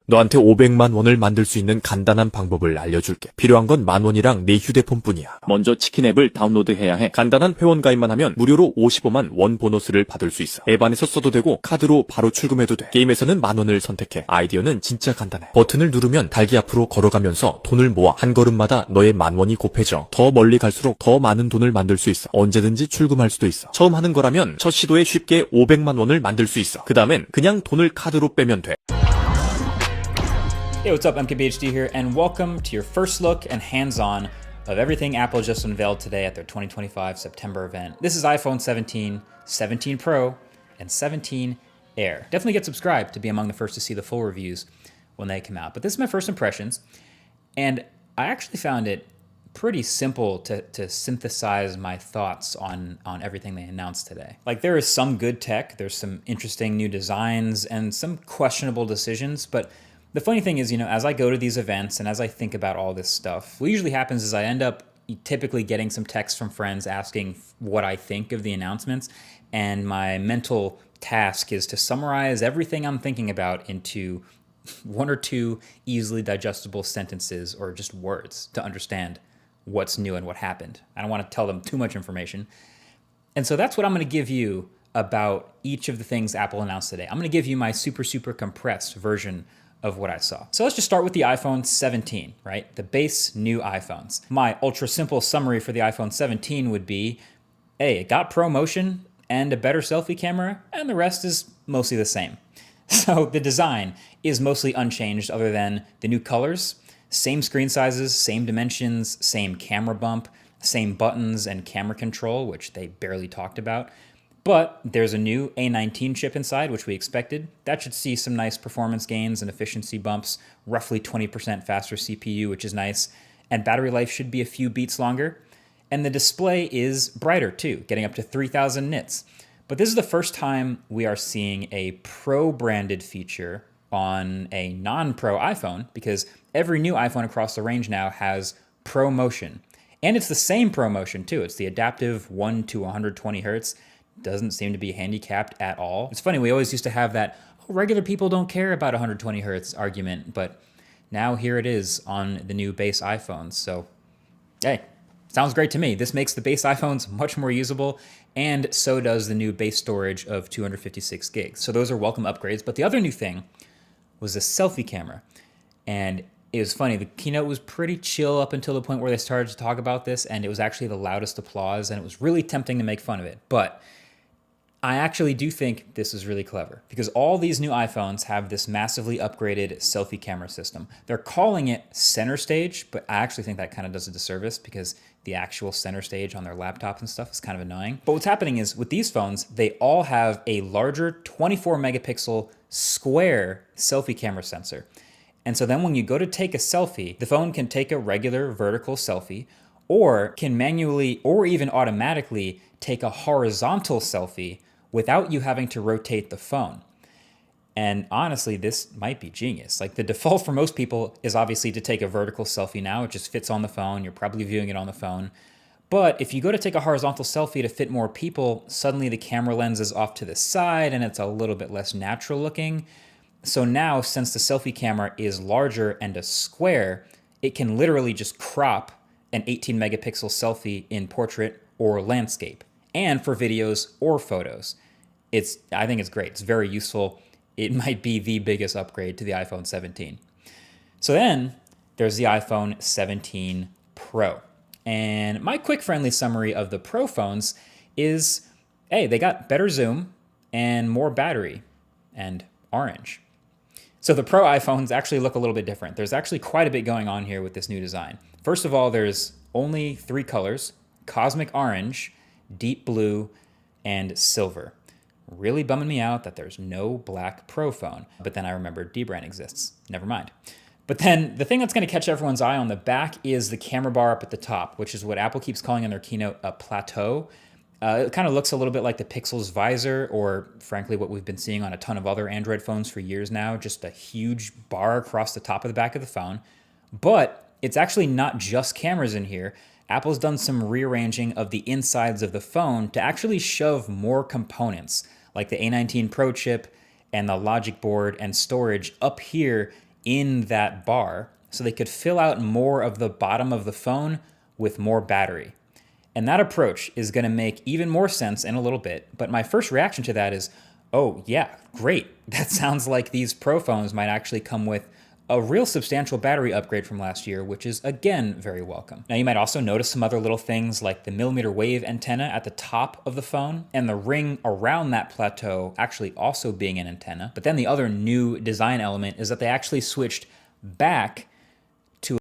너한테 500만 원을 만들 수 있는 간단한 방법을 알려줄게. 필요한 건 10,000원이랑 네 휴대폰뿐이야. 먼저 치킨 앱을 다운로드해야 해. 간단한 회원 가입만 하면 무료로 55만 원 보너스를 받을 수 있어. 앱 안에서 써도 되고 카드로 바로 출금해도 돼. 게임에서는 10,000원을 선택해. 아이디어는 진짜 간단해. 버튼을 누르면 달기 앞으로 걸어가면서 돈을 모아. 한 걸음마다 너의 10,000원이 곱해져. 더 멀리 갈수록 더 많은 돈을 만들 수 있어. 언제든지 출금할 수도 있어. 처음 하는 거라면 첫 시도에 쉽게 500만 원을 만들 수 있어. 그 다음엔 그냥 돈을 카드로 빼면 돼. Hey, what's up? MKBHD here, and welcome to your first look and hands-on of everything Apple just unveiled today at their 2025 September event. This is iPhone 17, 17 Pro, and 17 Air. Definitely get subscribed to be among the first to see the full reviews when they come out. But this is my first impressions, and I actually found it pretty simple to synthesize my thoughts on everything they announced today. Like, there is some good tech, there's some interesting new designs, and some questionable decisions, but the funny thing is, as I go to these events and as I think about all this stuff, what usually happens is I end up typically getting some texts from friends asking what I think of the announcements, and my mental task is to summarize everything I'm thinking about into one or two easily digestible sentences or just words to understand what's new and what happened. I don't want to tell them too much information. And so that's what I'm going to give you about each of the things Apple announced today. I'm going to give you my super compressed version of what I saw. So let's just start with the iPhone 17, right? The base new iPhones. My ultra simple summary for the iPhone 17 would be, hey, it got ProMotion and a better selfie camera, and the rest is mostly the same. So the design is mostly unchanged other than the new colors, same screen sizes, same dimensions, same camera bump, same buttons and camera control, which they barely talked about. But there's a new A19 chip inside, which we expected. That should see some nice performance gains and efficiency bumps, roughly 20% faster CPU, which is nice. And battery life should be a few beats longer. And the display is brighter too, getting up to 3,000 nits. But this is the first time we are seeing a Pro-branded feature on a non-Pro iPhone, because every new iPhone across the range now has ProMotion. And it's the same ProMotion too. It's the adaptive 1 to 120 hertz. Doesn't seem to be handicapped at all. It's funny, we always used to have that, regular people don't care about 120 hertz argument, but now here it is on the new base iPhones. So, hey, sounds great to me. This makes the base iPhones much more usable, and so does the new base storage of 256 gigs. So those are welcome upgrades. But the other new thing was the selfie camera. And it was funny, the keynote was pretty chill up until the point where they started to talk about this, and it was actually the loudest applause, and it was really tempting to make fun of it. But I actually do think this is really clever, because all these new iPhones have this massively upgraded selfie camera system. They're calling it center stage, but I actually think that kind of does a disservice, because the actual center stage on their laptops and stuff is kind of annoying. But what's happening is with these phones, they all have a larger 24 megapixel square selfie camera sensor. And so then when you go to take a selfie, the phone can take a regular vertical selfie, or can manually or even automatically take a horizontal selfie without you having to rotate the phone. And honestly, this might be genius. Like, the default for most people is obviously to take a vertical selfie now. It just fits on the phone. You're probably viewing it on the phone. But if you go to take a horizontal selfie to fit more people, suddenly the camera lens is off to the side and it's a little bit less natural looking. So now, since the selfie camera is larger and a square, it can literally just crop an 18 megapixel selfie in portrait or landscape, and for videos or photos. I think it's great. It's very useful. It might be the biggest upgrade to the iPhone 17. So then there's the iPhone 17 Pro. And my quick friendly summary of the Pro phones is, hey, they got better zoom and more battery and orange. So the Pro iPhones actually look a little bit different. There's actually quite a bit going on here with this new design. First of all, there's only 3 colors: cosmic orange, deep blue, and silver. Really bumming me out that there's no black Pro phone. But then I remembered dbrand exists. Never mind. But then the thing that's going to catch everyone's eye on the back is the camera bar up at the top, which is what Apple keeps calling in their keynote a plateau. It kind of looks a little bit like the Pixel's visor, or frankly what we've been seeing on a ton of other Android phones for years now, just a huge bar across the top of the back of the phone. But it's actually not just cameras in here. Apple's done some rearranging of the insides of the phone to actually shove more components, like the A19 Pro chip and the logic board and storage up here in that bar so they could fill out more of the bottom of the phone with more battery. And that approach is going to make even more sense in a little bit. But my first reaction to that is, oh, yeah, great. That sounds like these Pro phones might actually come with a real substantial battery upgrade from last year, which is, again, very welcome. Now, you might also notice some other little things like the millimeter wave antenna at the top of the phone and the ring around that plateau actually also being an antenna. But then the other new design element is that they actually switched back